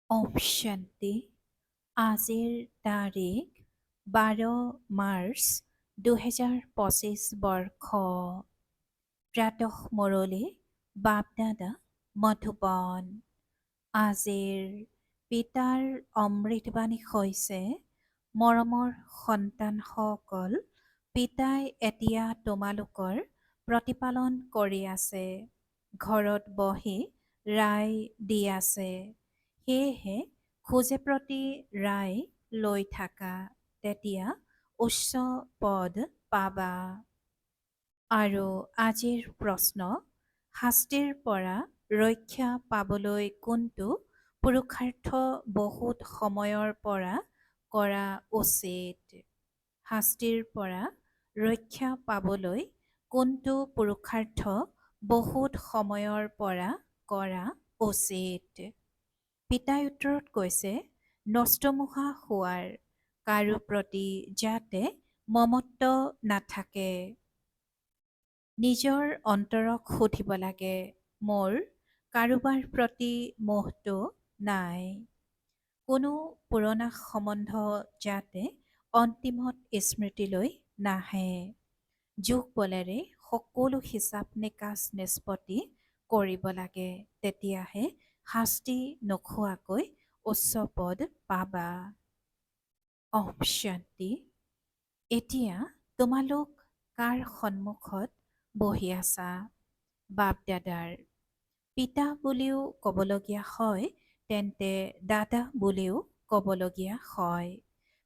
ওম শান্তি। আজিৰ তাৰিখ 12 মাৰ্চ 2025 বৰ্ষ। প্ৰাতঃ মুৰলী বাপদাদা মধুবন। আজিৰ পিতাৰ অমৃতবাণী হৈছে, মৰমৰ সন্তানসকল, পিতাই এতিয়া তোমালোকৰ প্ৰতিপালন কৰি আছে। ঘৰত বহি ৰায় দি আছে। সেয়েহে খোজে প্ৰতি ৰায় লৈ থাকা, তেতিয়া উচ্চ পদ পাবা। আৰু আজিৰ প্ৰশ্ন, শাস্তিৰ পৰা ৰক্ষা পাবলৈ কোনটো পুৰুষাৰ্থ বহুত সময়ৰ পৰা কৰা উচিত? শাস্তিৰ পৰা ৰক্ষা পাবলৈ কোনটো পুৰুষাৰ্থ বহুত সময়ৰ পৰা কৰা উচিত? পিতাই উত্তৰত কৈছে, নষ্টমোহা হোৱাৰ, কাৰো প্ৰতি যাতে মমত্ব নাথাকে। নিজৰ অন্তৰক সুধিব লাগে, মোৰ কাৰোবাৰ প্ৰতি মোহটো নাই। কোনো পুৰণা সম্বন্ধ যাতে অন্তিমত স্মৃতিলৈ নাহে। যোগ বলেৰে সকলো হিচাপ নিকাচ নিষ্পত্তি কৰিব লাগে, তেতিয়াহে শাস্তি নোখোৱাকৈ উচ্চ পদ পাবা। ওম শান্তি। এতিয়া তোমালোক কাৰ সন্মুখত বহি আছা? বাপ দাদাৰ। পিতা বুলিও ক'বলগীয়া হয়, তেন্তে দাদা বুলিও ক'বলগীয়া হয়।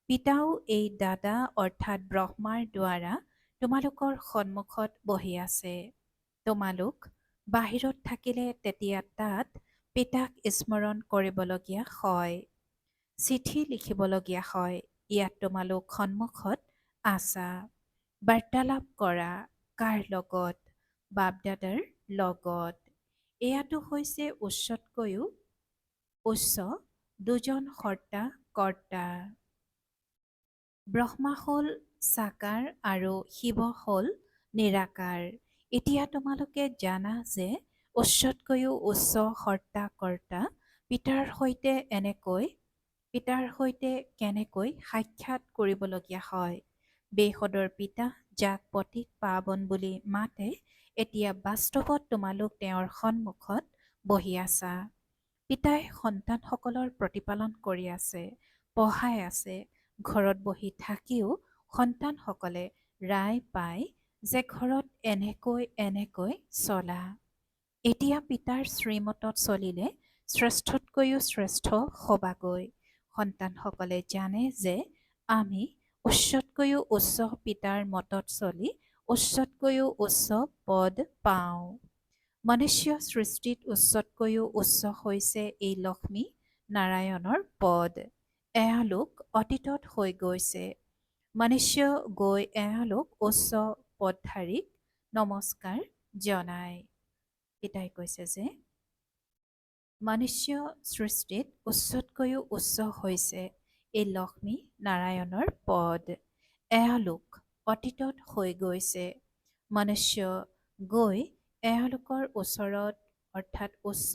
পিতাও এই দাদা অৰ্থাৎ ব্ৰহ্মাৰ দ্বাৰা তোমালোকৰ সন্মুখত বহি আছে। তোমালোক বাহিৰত থাকিলে তেতিয়া তাত পিতাক স্মৰণ কৰিবলগীয়া হয়, চিঠি লিখিবলগীয়া হয়। ইয়াত তোমালোক সন্মুখত আছা। বাৰ্তালাপ কৰা কাৰ লগত? বাপদাদাৰ লগত। এয়াটো হৈছে উচ্চতকৈও উচ্চ দুজন সৰ্তা কৰ্তা। ব্ৰহ্মা হ'ল সাকাৰ আৰু শিৱ হ'ল নিৰাকাৰ। এতিয়া তোমালোকে জানা যে উচ্চতকৈও উচ্চ সৰ্তা কৰ্তা পিতাৰ সৈতে কেনেকৈ সাক্ষাৎ কৰিবলগীয়া হয়। বেহদৰ পিতা যাক পতিত পাৱন বুলি মাতে, এতিয়া বাস্তৱত তোমালোক তেওঁৰ সন্মুখত বহি আছা। পিতাই সন্তানসকলৰ প্ৰতিপালন কৰি আছে, পঢ়াই আছে। ঘৰত বহি থাকিও সন্তানসকলে ৰায় পায় যে ঘৰত এনেকৈ চলা। এতিয়া পিতাৰ শ্ৰীমতত চলিলে শ্ৰেষ্ঠতকৈও শ্ৰেষ্ঠ হবাগৈ। সন্তানসকলে জানে যে আমি উচ্চতকৈও উচ্চ পিতাৰ মতত চলি উচ্চতকৈও উচ্চ পদ পাওঁ। মনুষ্য সৃষ্টিত উচ্চতকৈও উচ্চ হৈছে এই লক্ষ্মী নাৰায়ণৰ পদ। এওঁলোক অতীতত হৈ গৈছে। মনুষ্য গৈ এওঁলোক উচ্চ পদধাৰীক নমস্কাৰ জনায়। পিতাই কৈছে যে মনুষ্য সৃষ্টিত উচ্চতকৈও উচ্চ হৈছে এই লক্ষ্মী নাৰায়ণৰ পদ। এওঁলোক অতীতত হৈ গৈছে। মনুষ্য গৈ এওঁলোকৰ ওচৰত অৰ্থাৎ উচ্চ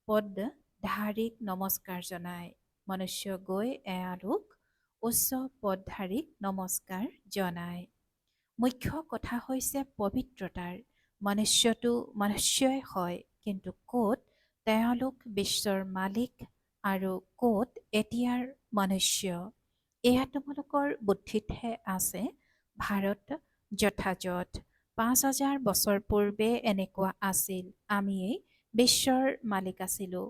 পদধাৰীক নমস্কাৰ জনায়। মনুষ্য গৈ এওঁলোক উচ্চ পদধাৰীক নমস্কাৰ জনায়। মুখ্য কথা হৈছে পবিত্ৰতাৰ। মনুষ্যটো মনুষ্যই হয়, কিন্তু ক'ত তেওঁলোক বিশ্বৰ মালিক আৰু ক'ত এতিয়াৰ মনুষ্য, এয়া তোমালোকৰ বুদ্ধিতহে আছে। ভাৰত যথাযথ ৫,০০০ বছৰ পূৰ্বে এনেকুৱা আছিল। আমিয়েই বিশ্বৰ মালিক আছিলোঁ।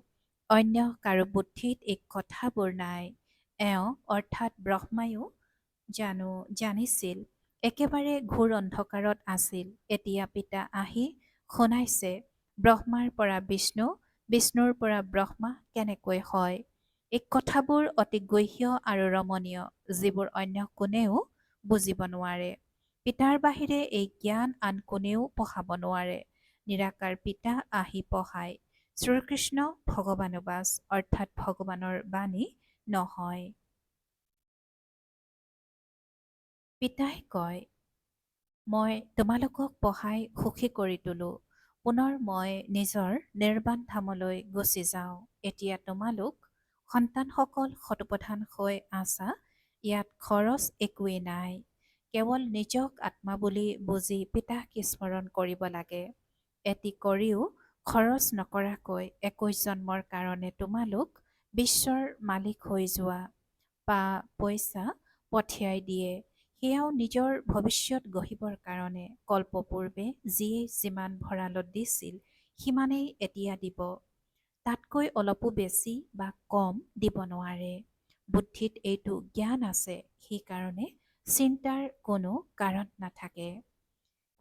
অন্য কাৰো বুদ্ধিত এই কথাবোৰ নাই। এওঁ অৰ্থাৎ ব্ৰহ্মায়ো জানিছিল, একেবাৰে ঘোৰ অন্ধকাৰত আছিল। এতিয়া পিতা আহি শুনাইছে, ব্ৰহ্মাৰ পৰা বিষ্ণু, বিষ্ণুৰ পৰা ব্ৰহ্মা কেনেকৈ হয়। এই কথাবোৰ অতি গহ্য আৰু ৰমণীয়, যিবোৰ অন্য কোনেও বুজিব নোৱাৰে। পিতাৰ বাহিৰে এই জ্ঞান আন কোনেও পঢ়াব নোৱাৰে। নিৰাকাৰ পিতা আহি পঢ়ায়। শ্ৰীকৃষ্ণ ভগৱানুবাচ অৰ্থাৎ ভগৱানৰ বাণী নহয়। পিতাই কয়, মই তোমালোকক পঢ়াই সুখী কৰি তোলোঁ। পুনৰ মই নিজৰ নিৰ্বাণ ধামলৈ গুচি যাওঁ। এতিয়া তোমালোক সন্তানসকল শতপ্ৰধান হৈ আছা, ইয়াত খৰচ একোৱেই নাই। কেৱল নিজক আত্মা বুলি বুজি পিতাক স্মৰণ কৰিব লাগে। এটি কৰিও খৰচ নকৰাকৈ 21 জন্মৰ কাৰণে তোমালোক বিশ্বৰ মালিক হৈ যোৱা। পইচা পঠিয়াই দিয়ে, সেয়াও নিজৰ ভৱিষ্যত গঢ়িবৰ কাৰণে। কল্পপূৰ্বে যিয়ে যিমান ভঁৰালত দিছিল সিমানেই এতিয়া দিব। তাতকৈ অলপো বেছি বা কম দিব নোৱাৰে। বুদ্ধিত এইটো জ্ঞান আছে, সেইকাৰণে চিন্তাৰ কোনো কাৰণ নাথাকে।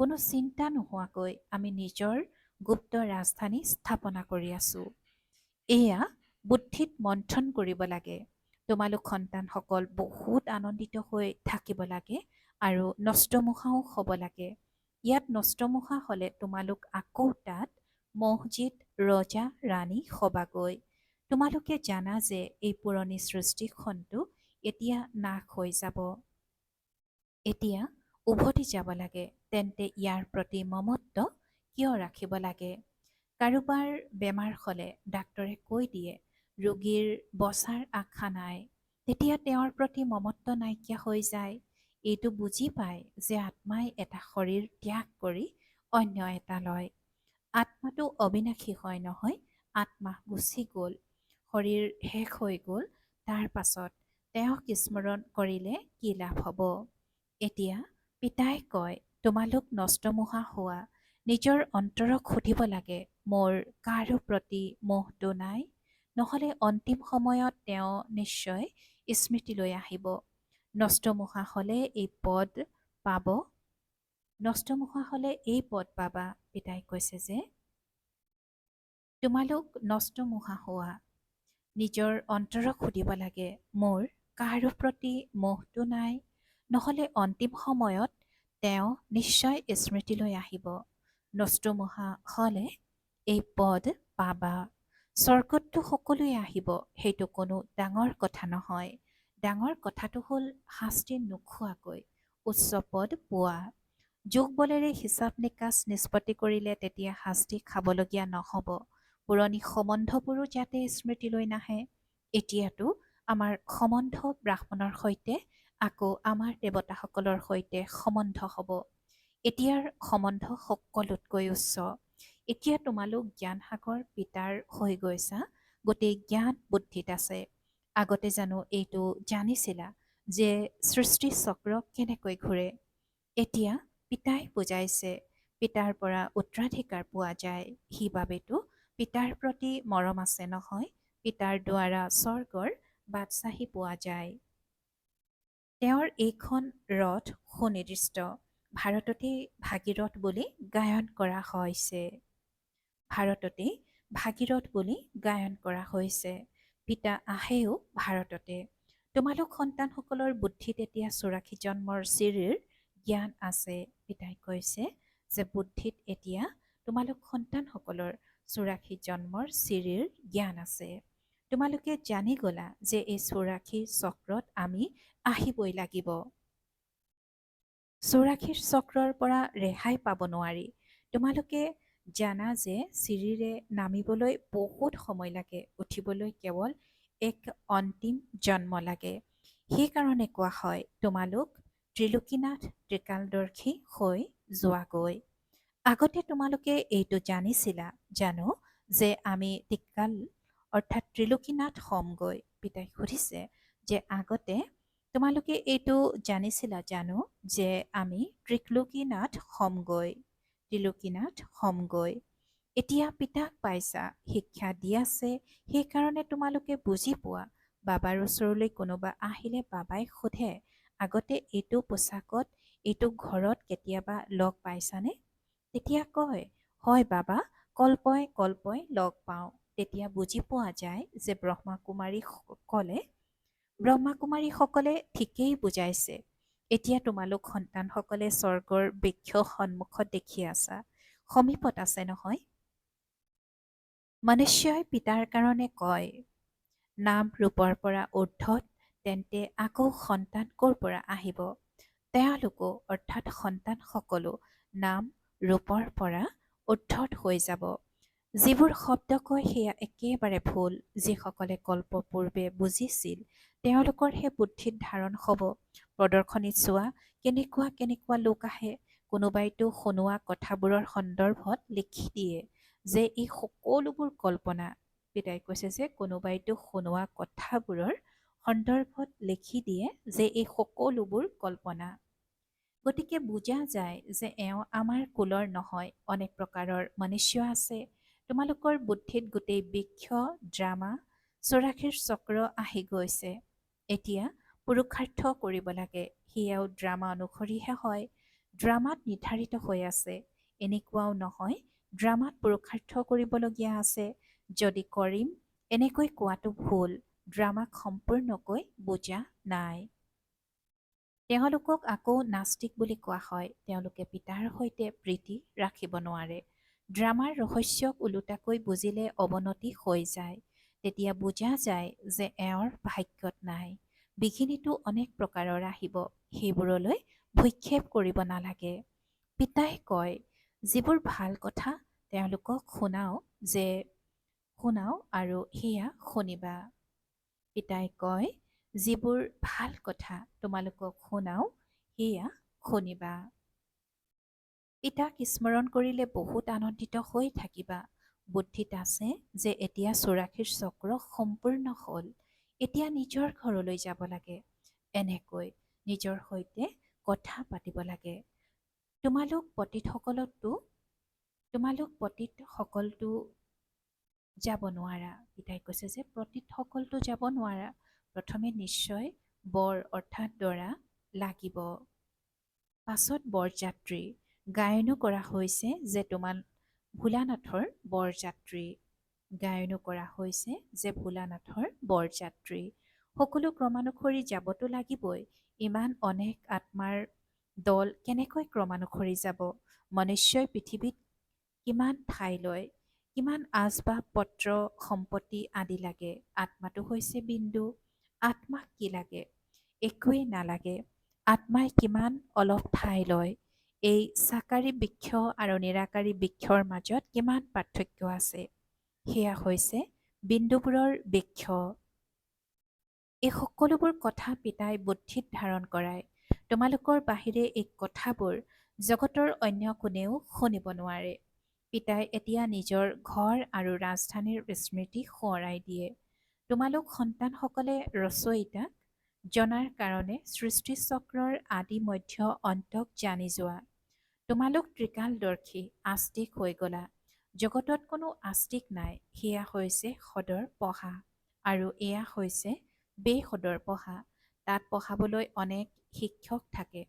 কোনো চিন্তা নোহোৱাকৈ আমি নিজৰ গুপ্ত ৰাজধানী স্থাপনা কৰি আছোঁ। এয়া বুদ্ধিত মন্থন কৰিব লাগে। তোমালোক সন্তানসকল বহুত আনন্দিত হৈ থাকিব লাগে আৰু নষ্টমোহাও হ'ব লাগে। ইয়াত নষ্টমোহা হ'লে তোমালোক আকৌ তাত মছজিদ ৰজা ৰাণী হবাগৈ। তোমালোকে জানা যে এই পুৰণি সৃষ্টিখনটো এতিয়া নাশ হৈ যাব। এতিয়া উভতি যাব লাগে, তেন্তে ইয়াৰ প্ৰতি মমত্ব কিয় ৰাখিব লাগে? কাৰোবাৰ বেমাৰ হ'লে ডাক্তৰে কৈ দিয়ে ৰোগীৰ বচাৰ আশা নাই, তেতিয়া তেওঁৰ প্ৰতি মমত্ব নাইকিয়া হৈ যায়। এইটো বুজি পায় যে আত্মাই এটা শৰীৰ ত্যাগ কৰি অন্য এটা লয়। আত্মাটো অবিনাশী হয় নহয়, আত্মা গুচি গ'ল, শৰীৰ শেষ হৈ গ'ল, তাৰ পাছত তেওঁক স্মৰণ কৰিলে কি লাভ হ'ব? এতিয়া পিতাই কয় তোমালোক নষ্টমোহা হোৱা। নিজৰ অন্তৰক সুধিব লাগে, মোৰ কাৰো প্ৰতি মোহটো নাই? নহ'লে অন্তিম সময়ত তেওঁ নিশ্চয় স্মৃতিলৈ আহিব। নষ্টমোহা হ'লে এই পদ পাব। নষ্টমোহা হ'লে এই পদ পাবা। পিতাই কৈছে যে তোমালোক নষ্টমোহা হোৱা। নিজৰ অন্তৰক সুধিব লাগে, মোৰ কাৰো প্ৰতি মোহটো নাই? নহ'লে অন্তিম সময়ত তেওঁ নিশ্চয় স্মৃতিলৈ আহিব। নষ্টমোহা হ'লে এই পদ পাবা। স্বৰ্গতটো সকলোৱে আহিব, সেইটো কোনো ডাঙৰ কথা নহয়। ডাঙৰ কথাটো হ'ল শাস্তি নোখোৱাকৈ উচ্চ পদ পোৱা। যোগ বলেৰে হিচাপ নিকাচ নিষ্পত্তি কৰিলে তেতিয়া শাস্তি খাবলগীয়া নহ'ব। পুৰণি সম্বন্ধবোৰো যাতে স্মৃতিলৈ নাহে। এতিয়াতো আমাৰ সম্বন্ধ ব্ৰাহ্মণৰ সৈতে, আকৌ আমাৰ দেৱতাসকলৰ সৈতে সম্বন্ধ হ'ব। এতিয়াৰ সম্বন্ধ সকলোতকৈ উচ্চ। এতিয়া তোমালোক জ্ঞানসাগৰ পিতাৰ হৈ গৈছা, গোটেই জ্ঞান বুদ্ধিত আছে। আগতে জানো এইটো জানিছিলা যে সৃষ্টি চক্ৰ কেনেকৈ ঘূৰে? এতিয়া পিতাই বুজাইছে, পিতাৰ পৰা উত্তৰাধিকাৰ পোৱা যায়। সেইবাবেতো পিতাৰ প্ৰতি মৰম আছে নহয়, পিতাৰ দ্বাৰা স্বৰ্গৰ বাদশ্বাহী পোৱা যায়। তেওঁৰ এইখন ৰথ সুনিৰ্দিষ্ট। ভাৰততেই ভাগীৰথ বুলি গায়ন কৰা হৈছে। ভাৰততেই ভাগীৰথ বুলি গায়ন কৰা হৈছে। পিতা আহেও ভাৰততে। তোমালোক সন্তানসকলৰ বুদ্ধিত এতিয়া 84 জন্মৰ চিৰিৰ জ্ঞান আছে। পিতাই কৈছে যে বুদ্ধিত এতিয়া তোমালোক সন্তানসকলৰ 84 জন্মৰ চিৰিৰ জ্ঞান আছে। তোমালোকে জানি গ'লা যে এই 84 চক্ৰত আমি আহিবই লাগিব। 84 চক্ৰৰ পৰা ৰেহাই পাব নোৱাৰি। তোমালোকে জানা যে চিৰিৰে নামিবলৈ বহুত সময় লাগে, উঠিবলৈ কেৱল এক অন্তিম জন্ম লাগে। সেইকাৰণে কোৱা হয় তোমালোক ত্ৰিলোকীনাথ ত্ৰিকালদৰ্শী হৈ যোৱাগৈ। আগতে তোমালোকে এইটো জানিছিলা জানো যে আমি ত্ৰিকাল অৰ্থাৎ ত্ৰিলোকীনাথ হ'মগৈ? পিতাই সুধিছে যে আগতে তোমালোকে এইটো জানিছিলা জানো যে আমি ত্ৰিলোকীনাথ হ'মগৈ, ত্ৰিলোকীনাথ হ'মগৈ? এতিয়া পিতাক পাইছা, শিক্ষা দি আছে, সেইকাৰণে তোমালোকে বুজি পোৱা। বাবাৰ ওচৰলৈ কোনোবা আহিলে বাবাই সোধে আগতে এইটো পোছাকত, এইটো ঘৰত কেতিয়াবা লগ পাইছানে? তেতিয়া কয় হয় বাবা, কল্পই কল্পই লগ পাওঁ। তেতিয়া বুজি পোৱা যায় যে ব্ৰহ্মাকুমাৰীসকলে ঠিকেই বুজাইছে। এতিয়া তোমালোক সন্তানসকলে স্বৰ্গৰ বৃক্ষ সন্মুখত দেখি আছা, সমীপত আছে নহয়। মনুষ্যই পিতাৰ কাৰণে কয় নাম ৰূপৰ পৰা ঊৰ্ধত, তেন্তে আকৌ সন্তান ক'ৰ পৰা আহিব? তেওঁলোকো অৰ্থাৎ সন্তানসকলো নাম ৰূপৰ পৰা ঊৰ্ধত হৈ যাব। যিবোৰ শব্দ কয় সেয়া একেবাৰে ভুল। যিসকলে কল্প পূৰ্বে বুজিছিল তেওঁলোকৰ সেই বুদ্ধিত ধাৰণ হ'ব। প্ৰদৰ্শনীত চোৱা কেনেকুৱা কেনেকুৱা লোক আহে। কোনোবাইতো শুনোৱা কথাবোৰৰ সন্দৰ্ভত লিখি দিয়ে যে এই সকলোবোৰ কল্পনা। পিতাই কৈছে যে কোনোবাইতো শুনোৱা কথাবোৰৰ সন্দৰ্ভত লিখি দিয়ে যে এই সকলোবোৰ কল্পনা। গতিকে বুজা যায় যে এওঁ আমাৰ কুলৰ নহয়। অনেক প্ৰকাৰৰ মনুষ্য আছে। তোমালোকৰ বুদ্ধিত গোটেই বৃক্ষ, ড্ৰামা, চৌৰাশীৰ চক্ৰ আহি গৈছে। এতিয়া পুৰুষাৰ্থ কৰিব লাগে। সেয়াও ড্ৰামা অনুসৰিহে হয়। ড্ৰামাত নিৰ্ধাৰিত হৈ আছে। এনেকুৱাও নহয় ড্ৰামাত পুৰুষাৰ্থ কৰিবলগীয়া আছে। যদি কৰিম এনেকৈ কোৱাটো ভুল। ড্ৰামাক সম্পূৰ্ণকৈ বুজা নাই। তেওঁলোকক আকৌ নাস্তিক বুলি কোৱা হয়। তেওঁলোকে পিতাৰ সৈতে প্ৰীতি ৰাখিব নোৱাৰে। ড্ৰামাৰ ৰহস্যক ওলোটাকৈ বুজিলে অৱনতি হৈ যায়। তেতিয়া বুজা যায় যে এওঁৰ ভাগ্যত নাই। বিঘিনিটো অনেক প্ৰকাৰৰ আহিব। সেইবোৰলৈ ভূক্ষেপ কৰিব নালাগে। পিতাই কয় যিবোৰ ভাল কথা তেওঁলোকক শুনাও আৰু সেয়া শুনিবা। পিতাই কয় যিবোৰ ভাল কথা তোমালোকক শুনাও সেয়া শুনিবা। পিতাক স্মৰণ কৰিলে বহুত আনন্দিত হৈ থাকিবা। বুদ্ধিত আছে যে এতিয়া চৌৰাশীৰ চক্ৰ সম্পূৰ্ণ হ'ল। এতিয়া নিজৰ ঘৰলৈ যাব লাগে। এনেকৈ নিজৰ সৈতে কথা পাতিব লাগে। তোমালোক পতীতসকলতো যাব নোৱাৰা। পিতাই কৈছে যে পতীতসকলতো যাব নোৱাৰা। প্ৰথমে নিশ্চয় বৰ অৰ্থাৎ দৰা লাগিব। পাছত বৰযাত্ৰী। গায়নো কৰা হৈছে যে ভোলানাথৰ বৰযাত্ৰী। গায়নো কৰা হৈছে যে ভোলানাথৰ বৰযাত্ৰী। সকলো ক্ৰমানুসৰি যাবতো লাগিবই। ইমান অনেক আত্মাৰ দল কেনেকৈ ক্ৰমানুসৰি যাব? মনুষ্যই পৃথিৱীত কিমান ঠাই লয়, কিমান আচবাব পত্ৰ সম্পত্তি আদি লাগে। আত্মাটো হৈছে বিন্দু। আত্মাক কি লাগে? একোৱেই নালাগে। আত্মাই কিমান অলপ ঠাই লয়। এই চাকাৰী বৃক্ষ আৰু নিৰাকাৰী বৃক্ষৰ মাজত কিমান পাৰ্থক্য আছে। সেয়া হৈছে বিন্দুবোৰৰ বৃক্ষ। এই সকলোবোৰ কথা পিতাই বুদ্ধিত ধাৰণ কৰায়। তোমালোকৰ বাহিৰে এই কথাবোৰ জগতৰ অন্য কোনেও শুনিব নোৱাৰে। পিতাই এতিয়া নিজৰ ঘৰ আৰু ৰাজধানীৰ স্মৃতি সোঁৱৰাই দিয়ে। তোমালোক সন্তানসকলে ৰচয়িতাক জনাৰ কাৰণে সৃষ্টিচক্ৰৰ আদি মধ্য অন্তক জানি যোৱা। তোমালোক ত্ৰিকালদৰ্শী আস্তিক হৈ গলা। জগতত কোনো আস্তিক নাই। সেয়া হৈছে সদৰ পঢ়া আৰু এয়া হৈছে বেসদৰ পঢ়া। তাত পঢ়াবলৈ অনেক শিক্ষক থাকে।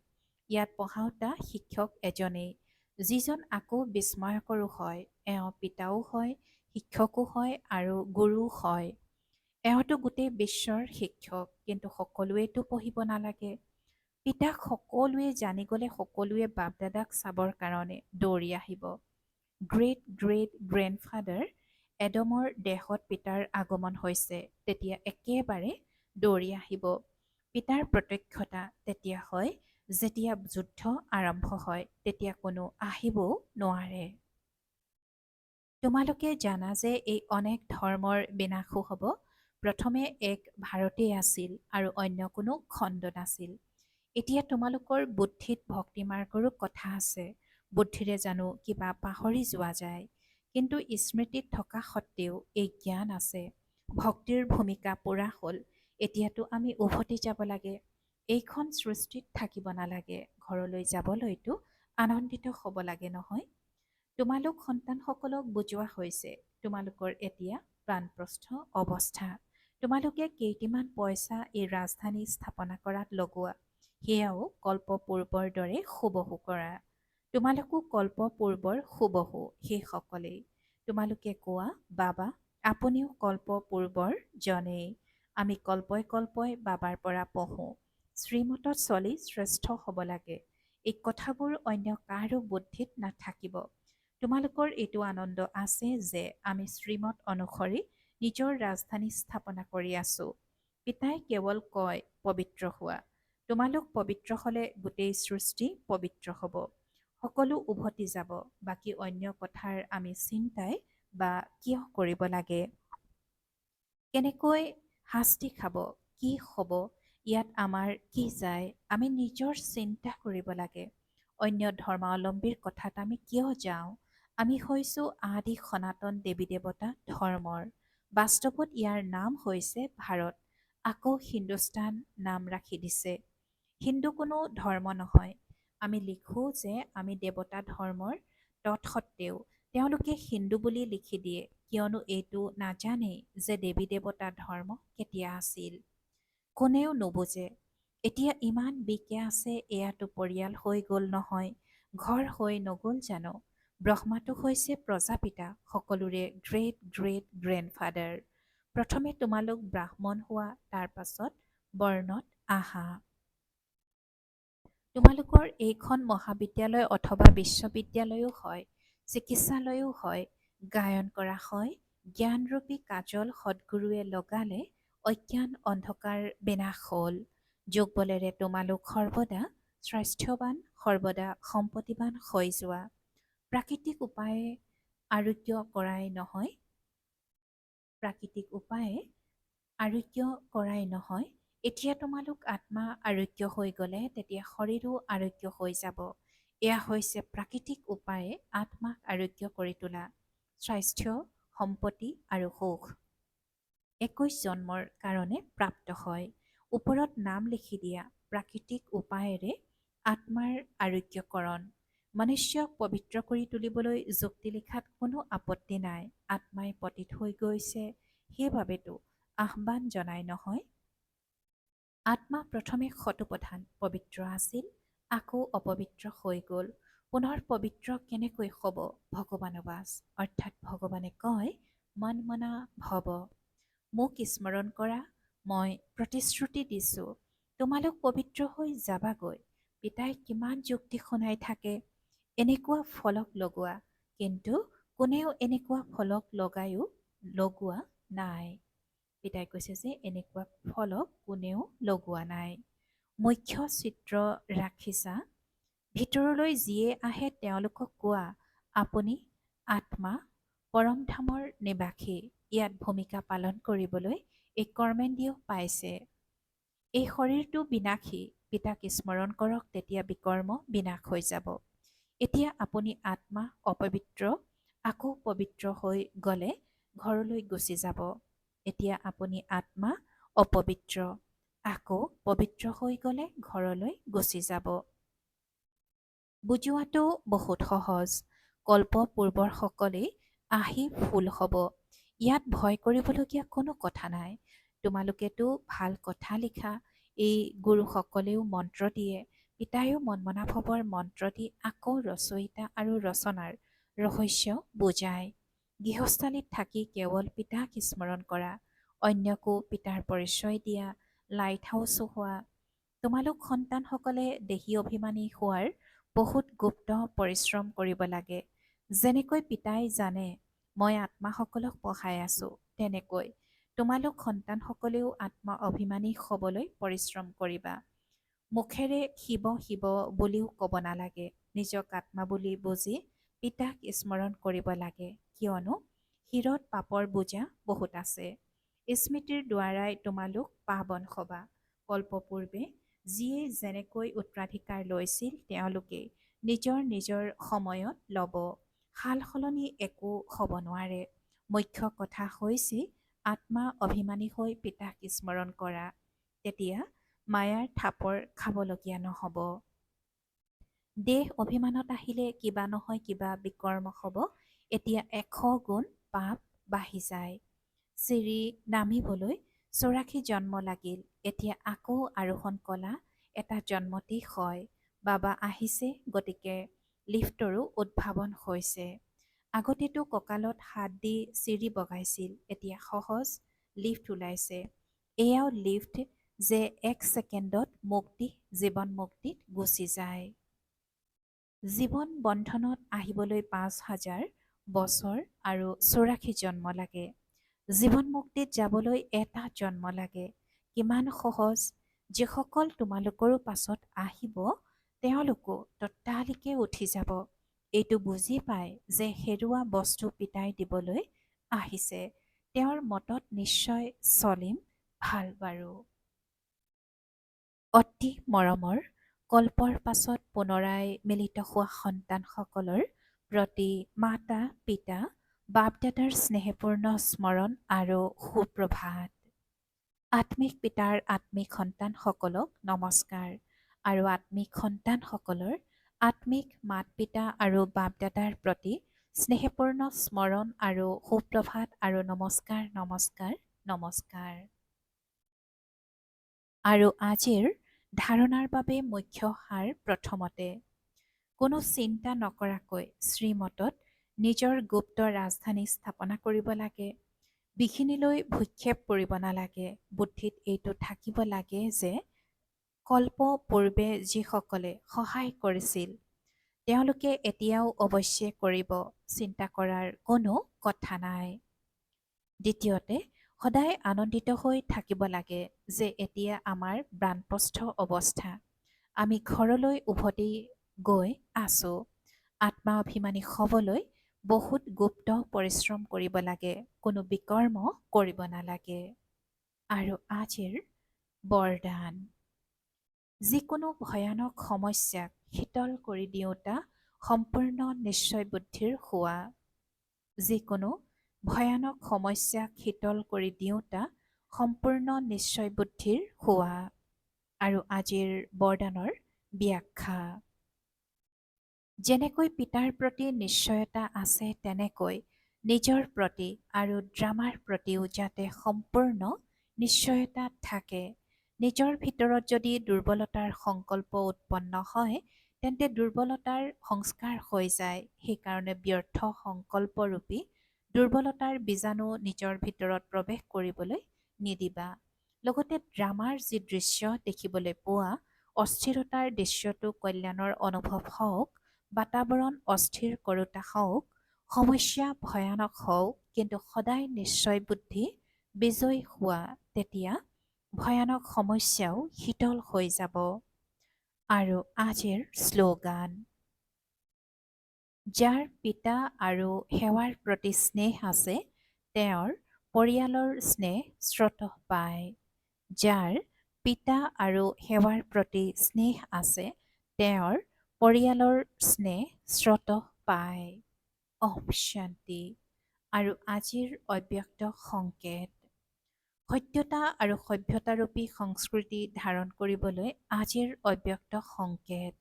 ইয়াত পঢ়াওতা শিক্ষক এজনেই, যিজন আকৌ বিস্ময়কৰো হয়। এওঁ পিতাও হয়, শিক্ষকো হয় আৰু গুৰুও হয়। এওঁতো গোটেই বিশ্বৰ শিক্ষক। কিন্তু সকলোৱেতো পঢ়িব নালাগে। পিতাক সকলোৱে জানি গ'লে সকলোৱে বাপ দাদাক চাবৰ কাৰণে দৌৰি আহিব। গ্ৰেট গ্ৰেট গ্ৰেণ্ডফাদাৰ এডমৰ দেহত পিতাৰ আগমন হৈছে। তেতিয়া একেবাৰে দৌৰি আহিব। পিতাৰ প্ৰত্যক্ষতা তেতিয়া হয় যেতিয়া যুদ্ধ আৰম্ভ হয়। তেতিয়া কোনো আহিবও নোৱাৰে। তোমালোকে জানা যে এই অনেক ধৰ্মৰ বিনাশো হ'ব। প্ৰথমে এক ভাৰতেই আছিল আৰু অন্য কোনো খণ্ড নাছিল। এতিয়া তোমালোকৰ বুদ্ধিত ভক্তিমাৰ্গৰো কথা আছে। বুদ্ধিৰে জানো কিবা পাহৰি যোৱা যায়। কিন্তু স্মৃতিত থকা সত্ত্বেও এই জ্ঞান আছে। ভক্তিৰ ভূমিকা পূৰা হ'ল। এতিয়াতো আমি উভতি যাব লাগে। এইখন সৃষ্টিত থাকিব নালাগে। ঘৰলৈ যাবলৈতো আনন্দিত হ'ব লাগে নহয়। তোমালোক সন্তানসকলক বুজোৱা হৈছে। তোমালোকৰ এতিয়া বানপ্ৰস্থ অৱস্থা। তোমালোকে কেইটিমান পইচা এই ৰাজধানী স্থাপনা কৰাত লগোৱা। সেয়াও কল্পপূৰ্বৰ দৰে হুবহু কৰা। তোমালোকো কল্পপূৰ্বৰ হুবহু সেইসকলেই। তোমালোকে কোৱা বাবা আপুনিও কল্পপূৰ্বৰ জনেই। আমি কল্পই কল্পই বাবাৰ পৰা পঢ়োঁ। শ্ৰীমতত চলি শ্ৰেষ্ঠ হ'ব লাগে। এই কথাবোৰ অন্য কাৰো বুদ্ধিত নাথাকিব। তোমালোকৰ এইটো আনন্দ আছে যে আমি শ্ৰীমত অনুসৰি নিজৰ ৰাজধানী স্থাপনা কৰি আছোঁ। পিতাই কেৱল কয় পবিত্ৰ হোৱা। তোমালোক পবিত্ৰ হ'লে গোটেই সৃষ্টি পবিত্ৰ হ'ব। সকলো উভতি যাব। বাকী অন্য কথাৰ আমি চিন্তাই বা কিয় কৰিব লাগে, কেনেকৈ শাস্তি খাব, কি হ'ব, ইয়াত আমাৰ কি যায়, আমি নিজৰ চিন্তা কৰিব লাগে। অন্য ধৰ্মাৱলম্বীৰ কথাত আমি কিয় যাওঁ? আমি হৈছোঁ আদি সনাতন দেৱী দেৱতা ধৰ্মৰ। বাস্তৱত ইয়াৰ নাম হৈছে ভাৰত। আকৌ হিন্দুস্তান নাম ৰাখি দিছে। হিন্দু কোনো ধৰ্ম নহয়। আমি লিখোঁ যে আমি দেৱতা ধৰ্মৰ, তৎসত্ত্বেও তেওঁলোকে হিন্দু বুলি লিখি দিয়ে, কিয়নো এইটো নাজানেই যে দেৱী দেৱতা ধৰ্ম কেতিয়া আছিল। কোনেও নুবুজে। এতিয়া ইমান বিকে আছে, এয়াতো পৰিয়াল হৈ গ'ল নহয়, ঘৰ হৈ নগ'ল জানো? ব্ৰহ্মাটো হৈছে প্ৰজাপিতা, সকলোৰে গ্ৰেট গ্ৰেট গ্ৰেণ্ডফাদাৰ। প্ৰথমে তোমালোক ব্ৰাহ্মণ হোৱা, তাৰ পাছত বৰ্ণত আহা। তোমালোকৰ এইখন মহাবিদ্যালয় অথবা বিশ্ববিদ্যালয়ো হয়, চিকিৎসালয়ো হয়, গায়ন কৰা হয়, জ্ঞানৰূপী কাজল সদ্গুৰুৱে লগালে অজ্ঞান অন্ধকাৰ বিনাশ হ'ল। যোগ বলেৰে তোমালোক সৰ্বদা স্বাস্থ্যৱান, সৰ্বদা সম্পত্তিৱান হৈ যোৱা। প্ৰাকৃতিক উপায়ে আৰোগ্য কৰাই নহয়, প্ৰাকৃতিক উপায়ে আৰোগ্য কৰাই নহয়। এতিয়া তোমালোক আত্মা আৰোগ্য হৈ গ'লে তেতিয়া শৰীৰো আৰোগ্য হৈ যাব। এয়া হৈছে প্ৰাকৃতিক উপায়ে আত্মাক আৰোগ্য কৰি তোলা। স্বাস্থ্য, সম্পত্তি আৰু সুখ 21 জন্মৰ কাৰণে প্ৰাপ্ত হয়। ওপৰত নাম লিখি দিয়া প্ৰাকৃতিক উপায়েৰে আত্মাৰ আৰোগ্যকৰণ। মনুষ্যক পবিত্ৰ কৰি তুলিবলৈ যুক্তি লিখাত কোনো আপত্তি নাই। আত্মাই পতিত হৈ গৈছে, সেইবাবেতো আহ্বান জনাই নহয়। আত্মা প্ৰথমে শতপ্ৰধান পবিত্ৰ আছিল, আকৌ অপবিত্ৰ হৈ গ'ল। পুনৰ পবিত্ৰ কেনেকৈ হ'ব? ভগৱানবাজ, অৰ্থাৎ ভগৱানে কয় মন মনা ভৱ। মোক স্মৰণ কৰা, মই প্ৰতিশ্ৰুতি দিছোঁ তোমালোক পবিত্ৰ হৈ যাবাগৈ। পিতাই কিমান যুক্তি শুনাই থাকে, এনেকুৱা ফলক লগোৱা, কিন্তু কোনেও এনেকুৱা ফলক লগোৱা নাই। পিতাই কৈছে যে এনেকুৱা ফলক কোনেও লগোৱা নাই। মুখ্য চিত্ৰ ৰাখিছা, ভিতৰলৈ যিয়ে আহে তেওঁলোকক কোৱা আপুনি আত্মা, পৰমধামৰ নিবাসী। ইয়াত ভূমিকা পালন কৰিবলৈ এই কৰ্মেন্দ্ৰিয় পাইছে। এই শৰীৰটো বিনাশী, পিতাক স্মৰণ কৰক, তেতিয়া বিকৰ্ম বিনাশ হৈ যাব। এতিয়া আপুনি আত্মা অপবিত্ৰ, আকৌ পবিত্ৰ হৈ গ'লে ঘৰলৈ গুচি যাব। এতিয়া আপুনি আত্মা অপবিত্ৰ, আকৌ পবিত্ৰ হৈ গ'লে ঘৰলৈ গুচি যাব। বুজোৱাটো বহুত সহজ। কল্প পূৰ্বৰ সকলেই আহি ফুল হ'ব। ইয়াত ভয় কৰিবলগীয়া কোনো কথা নাই। তোমালোকেতো ভাল কথা লিখা, এই গুৰুসকলেও মন্ত্ৰ দিয়ে, পিতায়ো মনমনা ভৱৰ মন্ত্ৰ দি আকৌ ৰচয়িতা আৰু ৰচনাৰ ৰহস্য বুজায়। গৃহস্থালীত থাকি কেৱল পিতাক স্মৰণ কৰা, অন্যকো পিতাৰ পৰিচয় দিয়া, লাইট হাউচ হোৱা। তোমালোক সন্তানসকলে দেহী অভিমানী হোৱাৰ বহুত গুপ্ত পৰিশ্ৰম কৰিব লাগে। যেনেকৈ পিতাই জানে মই আত্মাসকলক পঢ়াই আছোঁ, তেনেকৈ তোমালোক সন্তানসকলেও আত্মা অভিমানী হ'বলৈ পৰিশ্ৰম কৰিবা। মুখেৰে শিৱ শিৱ বুলিও ক'ব নালাগে, নিজক আত্মা বুলি বুজি পিতাক স্মৰণ কৰিব লাগে, কিয়নো শিৰত পাপৰ বোজা বহুত আছে। স্মৃতিৰ দ্বাৰাই তোমালোক পাৱন হ'বা। কল্পপূৰ্বে যিয়ে যেনেকৈ উত্তৰাধিকাৰ লৈছিল তেওঁলোকে নিজৰ নিজৰ সময়ত ল'ব। সাল সলনি একো হ'ব নোৱাৰে। মুখ্য কথা হৈছে আত্মা অভিমানী হৈ পিতাক স্মৰণ কৰা, তেতিয়া মায়াৰ থাপৰ খাবলগীয়া নহ'ব। দেহ অভিমানত আহিলে কিবা নহয় কিবা বিকৰ্ম হ'ব। এতিয়া 100 গুণ পাপ বাঢ়ি যায়। চিৰি নামিবলৈ 84 জন্ম লাগিল, এতিয়া আকৌ আৰোহণ কলা এটা জন্মতেই হয়। বাবা আহিছে, গতিকে লিফ্টৰো উদ্ভাৱন হৈছে। আগতেতো কঁকালত হাত দি চিৰি বগাইছিল, এতিয়া সহজ লিফ্ট ওলাইছে। এয়াও লিফ্ট যে 1 ছেকেণ্ডত জীৱন মুক্তিত গুচি যায়। জীৱন বন্ধনত আহিবলৈ 5000 বছৰ আৰু 84 জন্ম লাগে। জীৱন মুক্তিত যাবলৈ এটা জন্ম লাগে। কিমান সহজ। যিসকল তোমালোকৰো পাছত আহিব তেওঁলোকো ততালিকে উঠি যাব। এইটো বুজি পায় যে হেৰুৱা বস্তু পিতাই দিবলৈ আহিছে। তেওঁৰ মতত নিশ্চয় চলিম ভাল বাৰু। অতি মৰমৰ কল্পৰ পাছত পুনৰাই মিলিত হোৱা সন্তানসকলৰ প্ৰতি মাতা পিতা বাপ দাদাৰ স্নেহপূৰ্ণ স্মৰণ আৰু সুপ্ৰভাত। আত্মিক পিতাৰ আত্মিক সন্তানসকলক নমস্কাৰ আৰু আত্মিক সন্তানসকলৰ আত্মিক মাত পিতা আৰু বাপ দাদাৰ প্ৰতি স্নেহপূৰ্ণ স্মৰণ আৰু সুপ্ৰভাত আৰু নমস্কাৰ নমস্কাৰ নমস্কাৰ। আৰু আজিৰ ধাৰণাৰ বাবে মুখ্য সাৰ প্ৰথমতে, কোনো চিন্তা নকৰাকৈ শ্ৰীমতত নিজৰ গুপ্ত ৰাজধানী স্থাপনা কৰিব লাগে। বিঘিনিলৈ ভূক্ষেপ কৰিব নালাগে। বুদ্ধিত এইটো থাকিব লাগে যে কল্প পূৰ্বে যিসকলে সহায় কৰিছিল তেওঁলোকে এতিয়াও অৱশ্যে কৰিব, চিন্তা কৰাৰ কোনো কথা নাই। দ্বিতীয়তে, সদায় আনন্দিত হৈ থাকিব লাগে যে এতিয়া আমাৰ বানপ্ৰস্থ অৱস্থা। আমি ঘৰলৈ উভতি গৈ আছোঁ। আত্মা অভিমানী হ'বলৈ বহুত গুপ্ত পৰিশ্ৰম কৰিব লাগে, কোনো বিকৰ্ম কৰিব নালাগে। আৰু আজিৰ বৰদান, যিকোনো ভয়ানক সমস্যাক শীতল কৰি দিওঁতা সম্পূৰ্ণ নিশ্চয় বুদ্ধিৰ হোৱা। যিকোনো ভয়ানক সমস্যাক শীতল কৰি দিওঁতা সম্পূৰ্ণ নিশ্চয় বুদ্ধিৰ হোৱা। আৰু আজিৰ বৰদানৰ ব্যাখ্যা, যেনেকৈ পিতাৰ প্ৰতি নিশ্চয়তা আছে তেনেকৈ নিজৰ প্ৰতি আৰু ড্ৰামাৰ প্ৰতিও যাতে সম্পূৰ্ণ নিশ্চয়তা থাকে। নিজৰ ভিতৰত যদি দুৰ্বলতাৰ সংকল্প উৎপন্ন হয় তেন্তে দুৰ্বলতাৰ সংস্কাৰ হৈ যায়। সেইকাৰণে ব্যৰ্থ সংকল্পৰূপী দুৰ্বলতাৰ বীজাণু নিজৰ ভিতৰত প্ৰৱেশ কৰিবলৈ নিদিবা। লগতে ড্ৰামাৰ যি দৃশ্য দেখিবলৈ পোৱা, অস্থিৰতাৰ দৃশ্যটো কল্যাণৰ অনুভৱ হওক, বাতাবৰণ অস্থিৰ কৰোঁতা হওক, সমস্যা ভয়ানক হওক, কিন্তু সদায় নিশ্চয় বুদ্ধি বিজয়ী হোৱা, তেতিয়া ভয়ানক সমস্যাও শীতল হৈ যাব। আৰু আজিৰ শ্লোগান, যাৰ পিতা আৰু সেৱাৰ প্ৰতি স্নেহ আছে তেওঁৰ পৰিয়ালৰ স্নেহ স্ৰোতঃ পায়। যাৰ পিতা আৰু সেৱাৰ প্ৰতি স্নেহ আছে তেওঁৰ পৰিয়ালৰ স্নেহ স্ৰোতঃ পায়। ওম শান্তি। আৰু আজিৰ অব্যক্ত সংকেত, সত্যতা আৰু সভ্যতাৰূপী সংস্কৃতি ধাৰণ কৰিবলৈ আজিৰ অব্যক্ত সংকেত।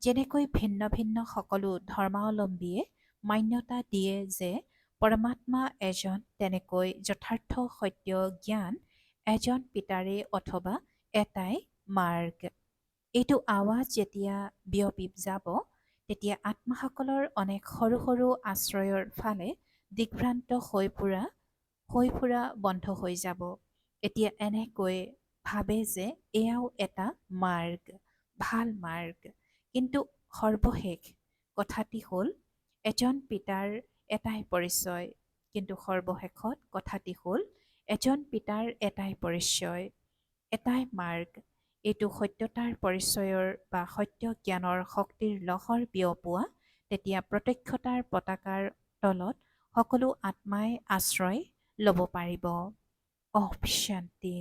যেনেকৈ ভিন্ন ভিন্ন সকলো ধৰ্মাৱলম্বীয়ে মান্যতা দিয়ে যে পৰমাত্মা এজন, তেনেকৈ যথাৰ্থ সত্য জ্ঞান এজন পিতাৰে অথবা এটাই মাৰ্গ। এইটো আৱাজ যেতিয়া বিয়পি যাব তেতিয়া আত্মাসকলৰ অনেক সৰু সৰু আশ্ৰয়ৰ ফালে দিগ্ভ্ৰান্ত হৈ ফুৰা বন্ধ হৈ যাব। এতিয়া এনেকৈ ভাবে যে এয়াও এটা মাৰ্গ, ভাল মাৰ্গ। কিন্তু সৰ্বশেষ কথাটি হ'ল এজন পিতাৰ এটাই পৰিচয়। কিন্তু সৰ্বশেষত কথাটি হ'ল এজন পিতাৰ এটাই পৰিচয়, এটাই মাৰ্গ। এইটো সত্যতাৰ পৰিচয়ৰ বা সত্য জ্ঞানৰ শক্তিৰ লহৰ বিয়পোৱা, তেতিয়া প্ৰত্যক্ষতাৰ পতাকাৰ তলত সকলো আত্মাই আশ্ৰয় ল'ব পাৰিব। ওম শান্তি।